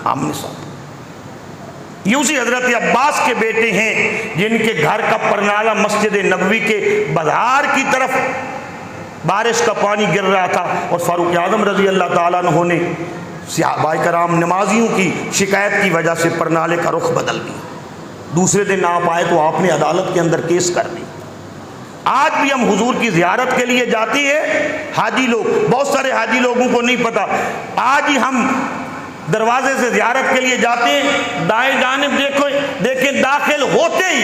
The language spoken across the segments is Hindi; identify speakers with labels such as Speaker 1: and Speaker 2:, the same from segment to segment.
Speaker 1: आमने सामने। ये उसी हजरत अब्बास के बेटे हैं जिनके घर का परनाला मस्जिद नबवी के बाजार की तरफ बारिश का पानी गिर रहा था और फारूक आजम रजी अल्लाह ताला अन्हु ने सहाबाए कराम नमाजियों की शिकायत की वजह से परनाले का रुख बदल दिया। दूसरे दिन आप आए तो आपने अदालत के अंदर केस कर दी। आज भी हम हुजूर की ज़ियारत के लिए जाते हैं, हाजी लोग, बहुत सारे हाजी लोगों को नहीं पता, आज ही हम दरवाजे से ज़ियारत के लिए जाते हैं, दाएं जानिब देखो, देखें दाखिल होते ही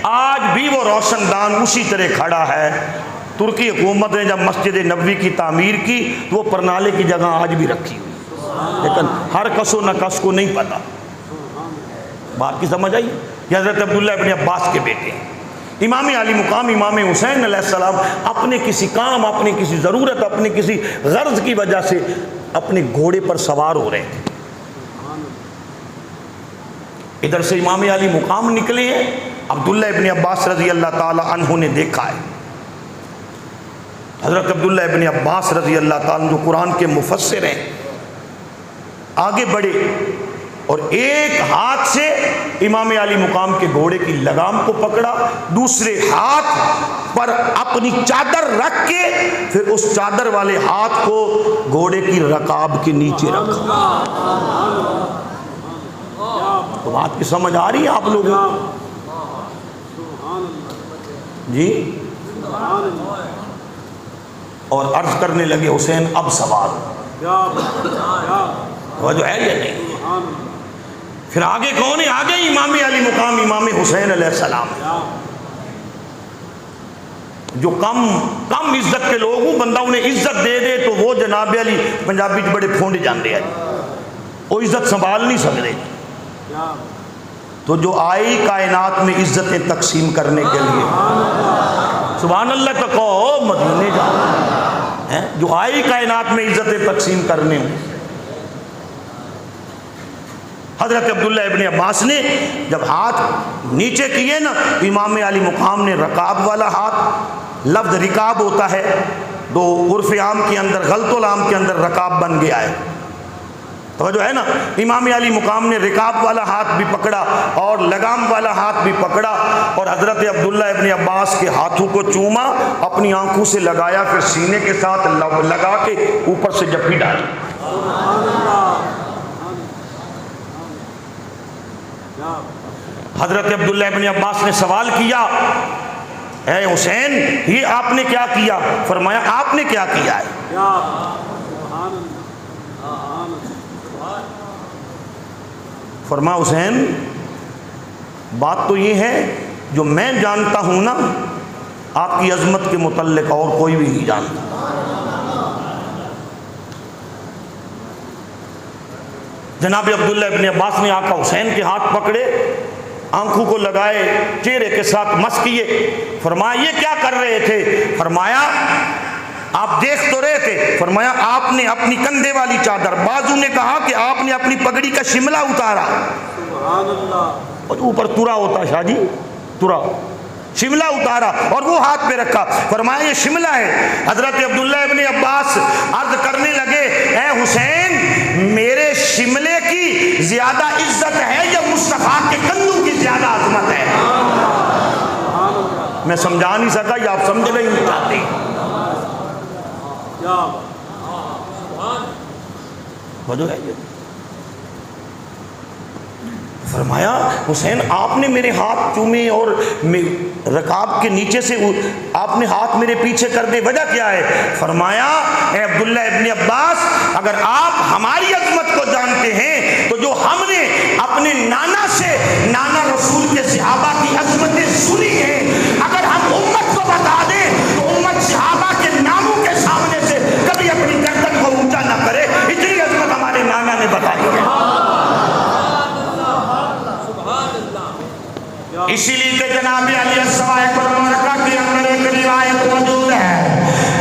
Speaker 1: आज भी वो रोशनदान उसी तरह खड़ा है। तुर्की हुकूमत ने जब मस्जिद नबवी की तामीर की तो वो परनाले की जगह आज भी रखी हुई, लेकिन हर कसो न कस को नहीं पता। बात की समझ आई? हज़रत अब्दुल्ला इब्न अब्बास के बेटे इमाम अली मुकाम इमाम हुसैन अलैहिस्सलाम अपने किसी काम, अपने किसी ज़रूरत, अपने किसी गर्ज की वजह से अपने घोड़े पर सवार हो रहे थे। इधर से इमाम अली मुकाम निकले हैं, अब्दुल्ला इब्न अब्बास रजी अल्लाह ताला अन्हु ने देखा है। हज़रत अब्दुल्ला इब्न अब्बास रजी अल्लाह ताला जो कुरान के मुफस्सिर हैं, आगे बढ़े और एक हाथ से इमाम अली मुकाम के घोड़े की लगाम को पकड़ा, दूसरे हाथ पर अपनी चादर रख के फिर उस चादर वाले हाथ को घोड़े की रकाब के नीचे रखा। तो बात की समझ आ रही है आप लोगों को? जी। और अर्ज करने लगे हुसैन अब सवार हो, जो है या नहीं? फिर आगे कौन है? आगे इमाम अली मुकाम इमाम हुसैन अलैहिस्सलाम, जो कम इज्जत के लोग हूँ, बंदा उन्हें इज्जत दे दे तो वो जनाब अली पंजाबी बड़े फोंड जाते हैं, वो इज्जत संभाल नहीं सकते। तो जो आई कायनात में इज्जतें तकसीम करने के लिए, सुभान अल्लाह तो कहो, मदीने जा, जो आई कायनात में इज्जतें तकसीम करने में। हज़रत अब्दुल्ला इब्न अब्बास ने जब हाथ नीचे किए ना, इमाम अली मुकाम ने रकाब वाला हाथ, लफ्ज़ रिकाब होता है, तो उर्फ़ आम के अंदर, गलतुल आम के अंदर रकाब बन गया है, तो जो है ना, इमाम अली मुकाम ने रिकाब वाला हाथ भी पकड़ा और लगाम वाला हाथ भी पकड़ा और हज़रत अब्दुल्ला इब्न अब्बास के हाथों को चूमा, अपनी आंखों से लगाया, फिर सीने के साथ लगा के ऊपर से जप्पी डाली। हज़रत अब्दुल्ला इब्न अब्बास ने सवाल किया, ए हुसैन, ये आपने क्या किया? फरमाया, आपने क्या किया है? फरमाया, हुसैन, बात तो ये है, जो मैं जानता हूं ना, आपकी अजमत के मुतल्लिक और कोई भी नहीं जानता। जनाब अब्दुल्ला इब्न अब्बास ने आका हुसैन के हाथ पकड़े, आंखों को लगाए, चेहरे के साथ मस किए, फरमाया, ये क्या कर रहे थे? फरमाया, आप देख तो रहे थे। फरमाया, आपने अपनी कंधे वाली चादर, बाजू ने कहा कि आपने अपनी पगड़ी का शिमला उतारा, और ऊपर तुरा होता है शादी, तुरा, शिमला उतारा और वो हाथ पे रखा। फरमाया, ये शिमला है। हजरत अब्दुल्ला इब्न अब्बास अर्ज करने लगे, ए हुसैन, मेरे शिमले की ज्यादा इज्जत है या मुस्तफा के कंधों की ज्यादा अजमत है? मैं समझा नहीं सका, या आप समझ नहीं चाहते? वजह है ये। फरमाया, हुसैन, आपने मेरे हाथ चूमे और रकाब के नीचे से आपने हाथ मेरे पीछे कर दे, वजह क्या है? फरमाया, ए अब्दुल्ला इब्न अब्बास, अगर आप हमारी अजमत को जानते हैं तो जो हमने अपने नाना से, नाना रसूल के सहाबा की अजमतें सुनी है, अगर हम उम्मत को बता दें तो उम्मत सहाबा के नामों के सामने से कभी अपनी गर्दन को ऊंचा न करे, इतनी अजमत हमारे नाना ने बताई है। इसीलिए के जनाब अली अस्सवाए कुर्बान के अंदर एक रिवायत मौजूद है,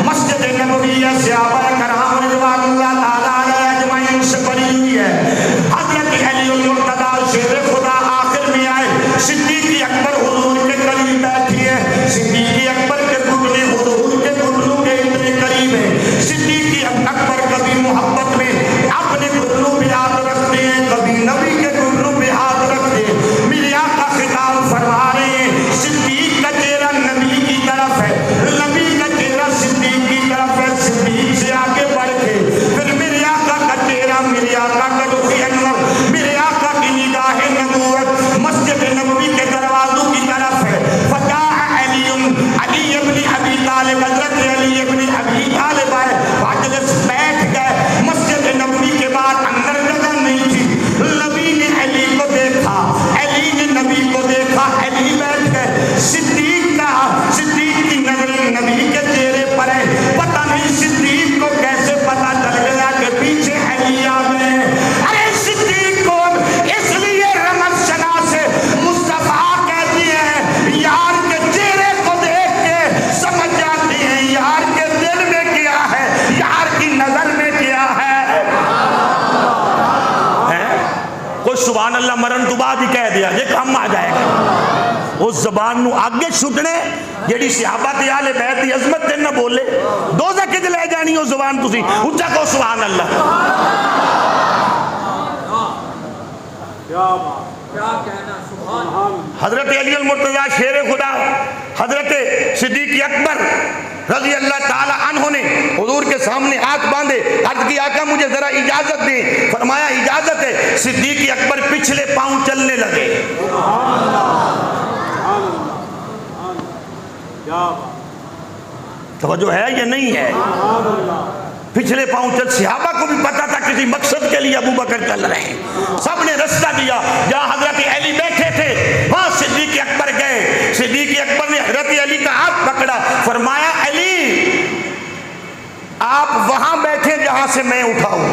Speaker 1: मस्जिद नबवी से सहाबा कराम रिज़वानुल्लाह ताला अलैहि अजमईन से बनी हुई है। हज़रत अली मुर्तज़ा शेर खुदा आखिर में आए, सिद्दीक़ अकबर हुजूर के करीब बैठी सुभान अल्लाह मरण तो बाद ही कह दिया जे काम आ जाएगा। उस जबान नू आगे छुटने जेड़ी सहाबा ते आले बैत दी अजमत ते ना बोले दोज़ख किच ले जानी उस जबान तुसी उच्चा कहो सुभान अल्लाह।
Speaker 2: क्या कहना सुभान।
Speaker 1: हजरत अली अल मुर्तज़ा शेर खुदा हजरत सिद्दीक़ अकबर रज़ी अल्लाह ताला अन्हु ने हुजूर के सामने हाथ बांधे, अर्ज की आका मुझे जरा इजाजत दें। फरमाया इजाजत है। सिद्दीक़ अकबर पिछले पांव चलने लगे। तवज्जो है या नहीं है? पिछले पांव चल। सहाबा को भी पता था किसी मकसद के लिए अबू बकर चल रहे हैं। सबने रास्ता दिया। जहां हजरत अली बैठे थे वहां सिद्दीक़ अकबर गए। सिद्दीक़ अकबर ने हजरत अली का हाथ पकड़ा, फरमाया अली आप वहां बैठे जहां से मैं उठा हूं।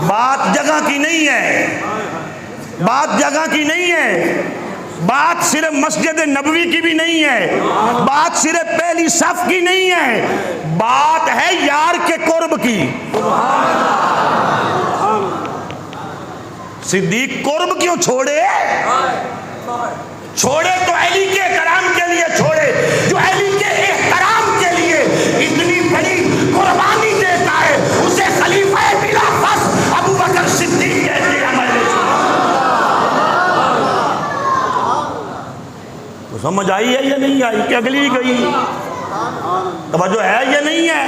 Speaker 1: बात जगह की नहीं है, बात जगह की नहीं है, बात सिर्फ मस्जिद नबवी की भी नहीं है, बात सिर्फ पहली सफ की नहीं है, बात है यार के कुर्ब की। सिद्दीक कुर्ब क्यों छोड़े? छोड़े तो अली के एहतराम के लिए छोड़े, जो अली के एहतराम के लिए इतनी बड़ी कुर्बानी देता है उसे खलीफा बिला फस अबू बकर सिद्दीक कहते हैं। तो समझ आई है या नहीं आई कि अगली गई? तवज्जो है या नहीं है?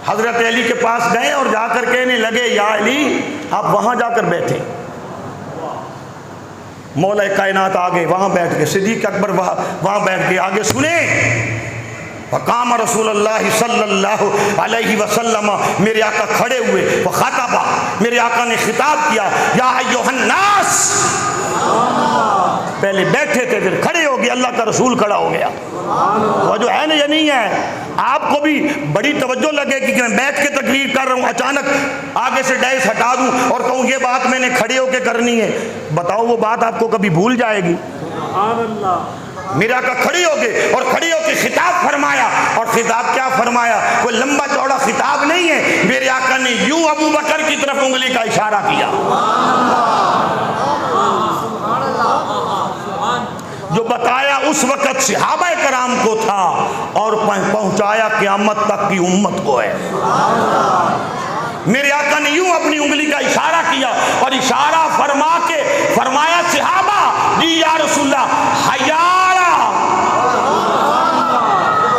Speaker 1: हजरत अली के पास गए और जाकर कहने लगे या अली आप वहां जाकर बैठे। मौला कायनात आ गए, वहां बैठ गए। सिद्दीक अकबर वहां बैठ गए। आगे सुने फ़क़ाम रसूलुल्लाह सल्लल्लाहु अलैहि वसल्लम, मेरे आका खड़े हुए। फ़ख़तबा, मेरे आका ने खिताब किया, या अय्युहन्नास। पहले बैठे थे फिर खड़े हो गए, अल्लाह का रसूल खड़ा हो गया। वो जो है ना या नहीं है? आपको भी बड़ी तवज्जो लगेगी कि मैं बैठ के तकरीर कर रहा हूँ, अचानक आगे से डैश हटा दूँ और कहूँ ये बात मैंने खड़े होकर करनी है। बताओ वो बात आपको कभी भूल जाएगी? मेरा का खड़ी हो गए और खड़ी होकर खिताब फरमाया। और खिताब क्या फरमाया? कोई लंबा चौड़ा खिताब नहीं है। मेरे आका ने यूं अबू बकर की तरफ उंगली का इशारा किया, जो बताया उस वक्त सहाबा कराम को था और पहुंचाया क़यामत तक की उम्मत को है। मेरे आका ने यूं अपनी उंगली का इशारा किया और इशारा फरमा के फरमाया सहाबा जी या रसूलल्लाह हयारा।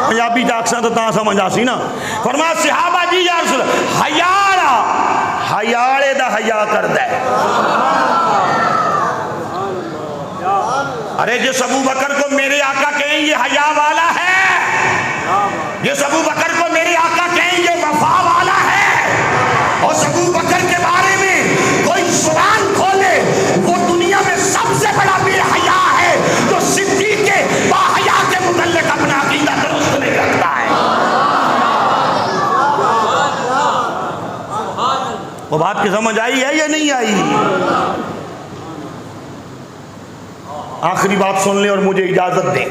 Speaker 1: पंजाबी जाकसा तो ता समझ आसी ना। फरमाया सहाबा जी या रसूलल्लाह हयारा, हयाले दा हया करदा है। अरे जिस अबू बकर को मेरे आका कहें ये हया वाला है, जिस अबू बकर को मेरे आका कहें ये वफा वाला है, और अबू बकर के बारे में कोई जुबान खोले वो दुनिया में सबसे बड़ा बेहया है, जो सिद्दीक़ के बाहया के मुतल्लिक़ अपना अक़ीदा दुरुस्त नहीं रखता है। वो बात की समझ आई है या नहीं आई? आखिरी बात सुन ले और मुझे इजाजत दें।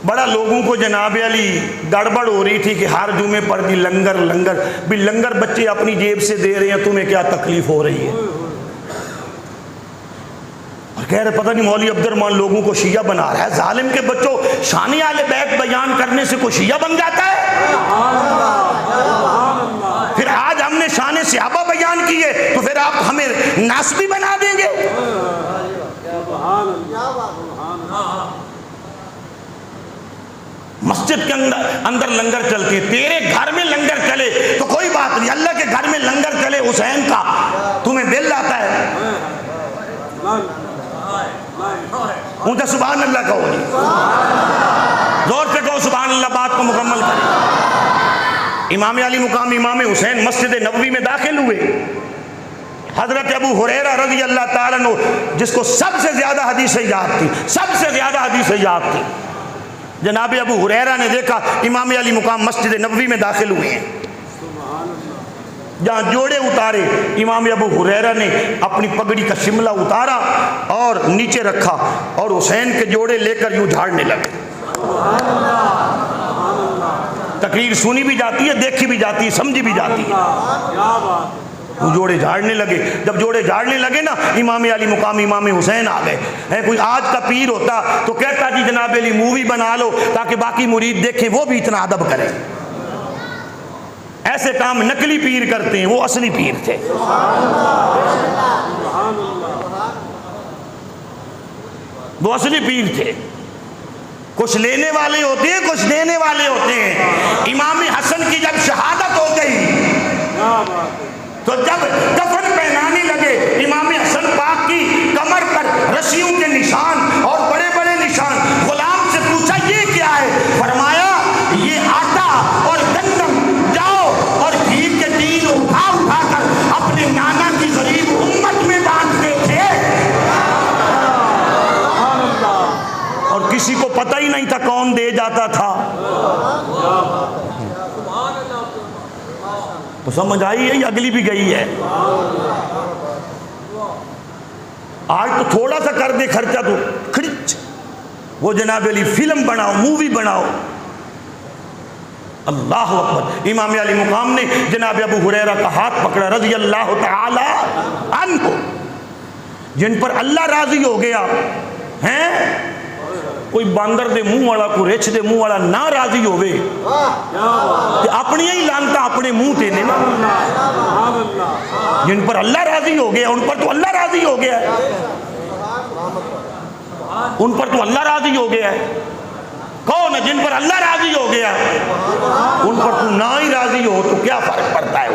Speaker 1: बड़ा लोगों को जनाब अली गड़बड़ हो रही थी कि हर जुमे पर भी लंगर लंगर भी लंगर बच्चे अपनी जेब से दे रहे हैं, तुम्हें क्या तकलीफ हो रही है? और कह रहे पता नहीं मौलवी अब्दुर्रहमान लोगों को शिया बना रहा है। जालिम के बच्चों, शानी आले बैत बयान करने से कोई शिया बन जाता है? फिर आज हमने शान सहाबा बयान की है तो फिर आप हमें नासबी बना देंगे? मस्जिद के अंदर लंगर चलते, तेरे घर में लंगर चले तो कोई बात नहीं, अल्लाह के घर में लंगर चले हुसैन का, तुम्हें बिल आता है? ऊंचा सुभान अल्लाह कहो, जोर से कहो सुभान अल्लाह, बात को मुकम्मल करें। इमाम अली मुकाम इमाम हुसैन मस्जिद नबवी में दाखिल हुए। हजरत अबू हुरैरा रज़ी अल्लाह ताला अन्हु, जिसको सबसे ज्यादा हदीसें याद थी, सबसे ज्यादा हदीसें याद थी, जनाब अबू हुरैरा ने देखा इमाम अली मुकाम मस्जिद नबवी में दाखिल हुए हैं। जहाँ जोड़े उतारे, इमाम अबू हुरैरा ने अपनी पगड़ी का शिमला उतारा और नीचे रखा और हुसैन के जोड़े लेकर यूं झाड़ने लगे। तकरीर सुनी भी जाती है, देखी भी जाती है, समझी भी जाती है।
Speaker 2: क्या बात है।
Speaker 1: वो जोड़े झाड़ने लगे, जब जोड़े झाड़ने लगे ना, इमाम अली मुकाम इमाम हुसैन आ गए हैं। कोई आज का पीर होता तो कहता जी जनाब अली मूवी बना लो ताकि बाकी मुरीद देखें, वो भी इतना अदब करें। ऐसे काम नकली पीर करते हैं, वो असली पीर थे। वो असली पीर थे। कुछ लेने वाले होते हैं, कुछ देने वाले होते हैं। इमाम हसन की जब शहादत हो गई तो जब कफन पहनाने लगे, इमाम हसन पाक की कमर पर रस्सियों के निशान और बड़े बड़े निशान, गुलाम से पूछा ये क्या है? फरमाया ये आटा और गंदम, जाओ और घी के टीन उठा उठा कर अपने नाना की गरीब उम्मत में बांटते थे। और किसी को पता ही नहीं था कौन दे जाता था। तो समझ आई है, अगली भी गई है। आज तो थोड़ा सा कर दे खर्चा तो खर्च, वो जनाब अली फिल्म बनाओ, मूवी बनाओ। अल्लाह अकबर। इमाम अली मुकाम ने जनाब अबू हुरैरा का हाथ पकड़ा रज़ी अल्लाह तआला अन्हु, जिन पर अल्लाह राजी हो गया है। कोई बांदर दे मुंह वाला, कोई रिछ दे मुंह वाला ना राजी होवे ते अपनी ही लानता अपने मुंह ते ने ना। जिन पर अल्लाह राजी हो गया उन पर तो अल्लाह राजी हो गया है, उन पर तो अल्लाह राजी हो गया है। कौन है? जिन पर अल्लाह राजी हो गया उन पर तू ना ही राजी हो तो क्या फर्क पड़ता है?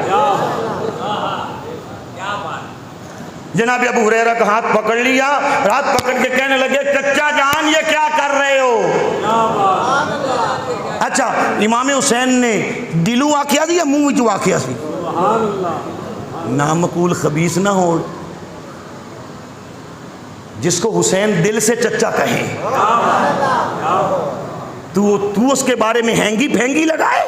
Speaker 1: जनाब अबू हुरैरा का हाथ पकड़ लिया, हाथ पकड़ के कहने लगे चच्चा जान ये क्या कर रहे हो? अच्छा, इमाम हुसैन ने दिलू आखिया सी या मुंह विच आखिया सी? नामकूल खबीस ना हो जिसको हुसैन दिल से चच्चा कहे, तू उसके बारे में हैंगी फेंगी लगाए।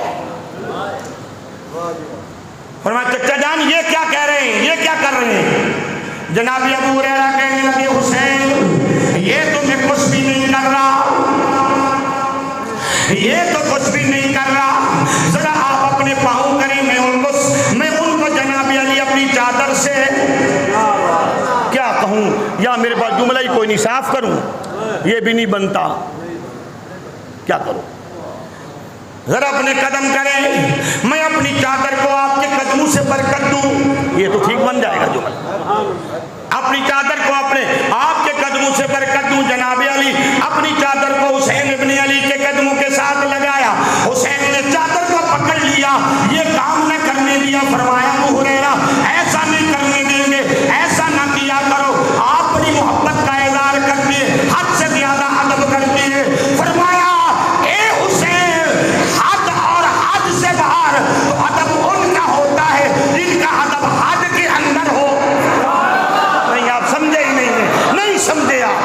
Speaker 1: फरमाया चच्चा जान ये क्या कह रहे हैं, ये क्या कर रहे हैं? जनाब अबू हुरैरा कहने लगे हुसैन ये तो मैं कुछ भी नहीं कर रहा, ये तो कुछ भी नहीं कर रहा। जरा आप अपने पाँव करें, मैं उनको जनाब अली अपनी चादर से क्या कहूँ, या मेरे पास जुमला ही कोई नहीं, साफ करूँ ये भी नहीं बनता, क्या करूँ? जरा अपने कदम करें, मैं अपनी चादर को आपके कदमों से बरकत दूं, ये तो ठीक बन जाएगा जुमला। अपनी चादर को अपने आपके कदमों से बरकत दूं। जनाब अली अपनी चादर को हुसैन इब्न अली के कदमों के साथ लगाया, हुसैन ने चादर को पकड़ लिया, ये काम न करने दिया। फरमाया अबू हुरैरा ऐसा नहीं करने देंगे, ऐसा ना किया करो, आप अपनी मोहब्बत का इज़हार करते हैं, हद से ज्यादा अदब करते हैं। फरमाया अदब उनका होता है जिनका अदब हद के अंदर हो। नहीं आप समझे ही नहीं है, नहीं समझे आप।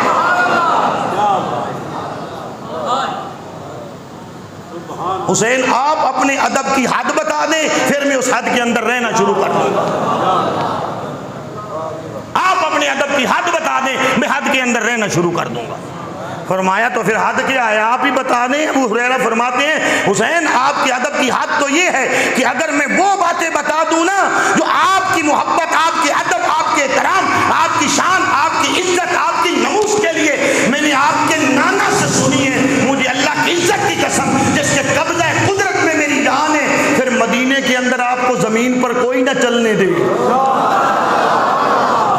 Speaker 1: हुसैन आप अपने अदब की हद बता दें, फिर मैं उस हद के अंदर रहना शुरू कर दूंगा। आप अपने अदब की हद बता दें, मैं हद के अंदर रहना शुरू कर दूंगा। फरमाया तो फिर हद क्या है, आप ही बता दें। अबू हुरैरा फरमाते हैं हुसैन आपकी अदब की हद तो ये है कि अगर मैं वो बातें बता दूं ना जो आपकी मोहब्बत, आपके अदब, आपके एहतराम, आपकी शान, आपकी इज्जत, आपकी नमूस के लिए मैंने आपके नाना से सुनी है, मुझे अल्लाह की इज्जत की कसम जिसके कब्ज़े कुदरत में मेरी जान है, फिर मदीने के अंदर आपको जमीन पर कोई ना चलने दे,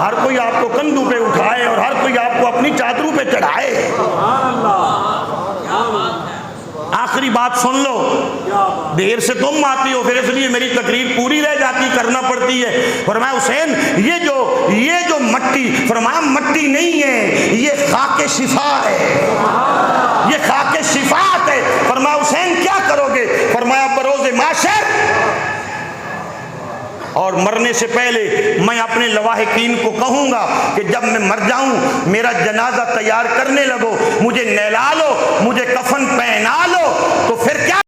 Speaker 1: हर कोई आपको कंधों पे उठाए और हर कोई आपको अपनी चादरों पे चढ़ाए। आखिरी बात सुन लो, देर से तुम आती हो फिर इसलिए मेरी तकरीर पूरी रह जाती, करना पड़ती है। फरमाया हुसैन ये जो मट्टी, फरमाया मट्टी नहीं है, ये खाके शिफा है, ये खाके शिफात है। फरमाया हुसैन क्या करोगे? फरमाया बरोज़े माशर और मरने से पहले मैं अपने लवाहिकीन को कहूँगा कि जब मैं मर जाऊँ मेरा जनाजा तैयार करने लगो, मुझे नहला लो, मुझे कफन पहना लो, तो फिर क्या